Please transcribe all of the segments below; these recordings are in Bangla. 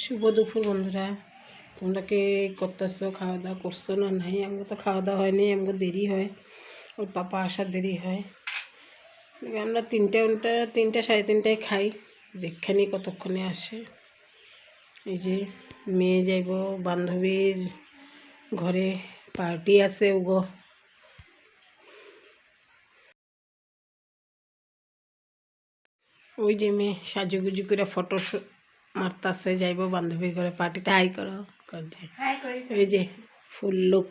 শুভ দুপুর বন্ধুরা, তোমরা কে করতেছো? খাওয়া দাওয়া করছো না নাই? আমাকে তো খাওয়া দাওয়া হয়নি, আমাকে দেরি হয়, ওর পাপা আসার দেরি হয়। আমরা তিনটা সাড়ে তিনটায় খাই, দেখখানি কতক্ষণে আসে। এই যে মেয়ে যাইব বান্ধবীর ঘরে, পার্টি আছে ওগো। ওই যে মেয়ে সাজুগুজু করে ফটো মারতাছে, যাইব বান্ধবীর ঘরে পার্টিতে। হাই করো। এই যে ফুল লুক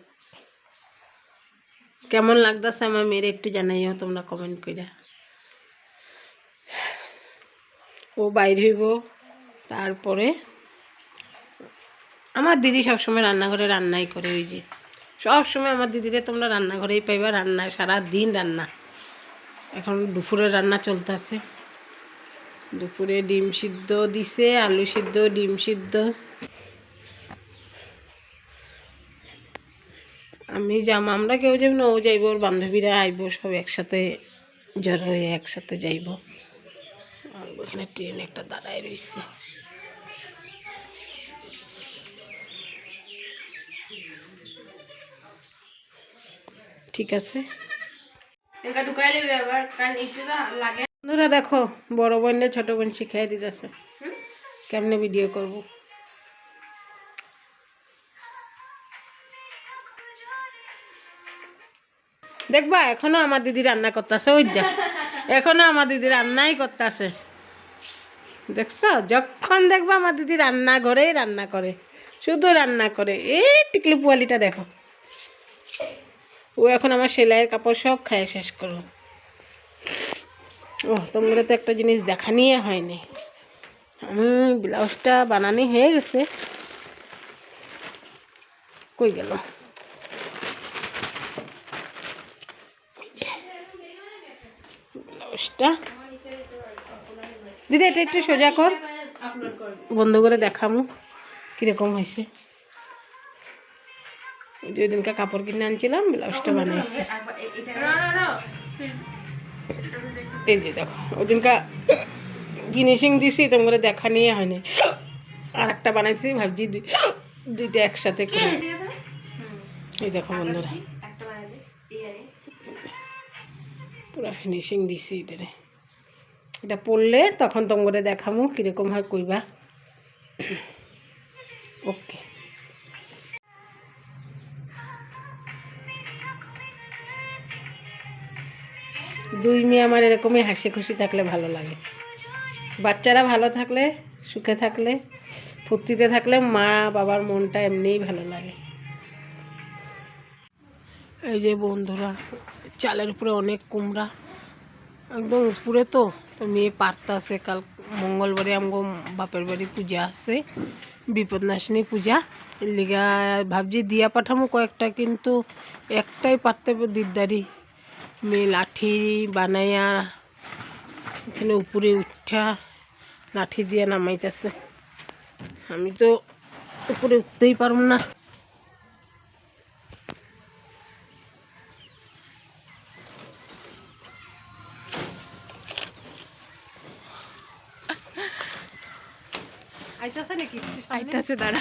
কেমন লাগতেছে আমার মেয়ের একটু জানাইও তোমরা কমেন্ট করে। ও বাইর হইব, তারপরে আমার দিদি সবসময় রান্নাঘরে রান্নাই করে। ওই যে সবসময় আমার দিদিরে তোমরা রান্নাঘরেই পাইবা, রান্না সারা দিন রান্না। এখন দুপুরে রান্না চলতেছে, দুপুরে ডিম সিদ্ধ দিছে, আলু সিদ্ধ, ডিম সিদ্ধ। আমি আমরা কেউ যাইব না, ও যাইব, ওর বান্ধবীরা আইব, সব একসাথে জড়ো হয়ে একসাথে যাইব। আর ওখানে ট্রেন একটা দাঁড়ায় রয়েছে। ঠিক আছে বন্ধুরা, দেখো বড় বোনরে ছোট বোন শিখাই দিতেছে কেমনে ভিডিও করব। দেখবা এখনো আমার দিদি রান্না করতেছে, ওই দেখ এখনো আমার দিদি রান্নাই করতেছে। দেখছো, যখন দেখবা আমার দিদি রান্নাঘরেই রান্না করে, শুধু রান্না করে। এই টিকলি পোয়ালিটা দেখো, ও এখন আমার সেলাইয়ের কাপড় সব খায় শেষ করো। ও তোমরা তো একটা জিনিস দেখা নিয়ে হয়নি, আমি ব্লাউজটা বানানি হয়ে গেছে। কই গেল? ব্লাউজটা দিদি এটা একটু সোজা কর, বন্ধ করে দেখামু কিরকম হয়েছে। দুই দিনকার কাপড় কিনে আনছিলাম, ব্লাউজটা বানাইছি। এই যে দেখো, ওই দিনকার ফিনিশিং দিছি, তোমরা দেখা নিয়ে হয়নি। আর একটা বানাইছি, ভাবছি দুইটা একসাথে করে। এই দেখো বন্ধুরা, পুরো ফিনিশিং দিছি এটারে। এটা পরলে তখন তোমরা দেখামু কিরকম হয়, কইবা। ওকে, দুই মেয়ে আমার এরকমই হাসি খুশি থাকলে ভালো লাগে। বাচ্চারা ভালো থাকলে, সুখে থাকলে, ফুর্তিতে থাকলে মা বাবার মনটা এমনিই ভালো লাগে। এই যে বন্ধুরা, চালের উপরে অনেক কুমড়া, একদম উপরে। তো মেয়ে পারতাছে, কাল মঙ্গলবারে আমগো বাপের বাড়ি পূজা আছে, বিপদনাশিনী পূজা। এর লিগা ভাবছি দিয়া পাঠামো কয়েকটা, কিন্তু একটাই পারতে দিকদারি। মেয়ে লাঠি বানাইয়া এখানে উপরে উঠা লাঠি দিয়ে নামাইতেছে, আমি তো উপরে উঠতেই পারব না। আইতাছে নাকি? আইতাছে, দাঁড়া,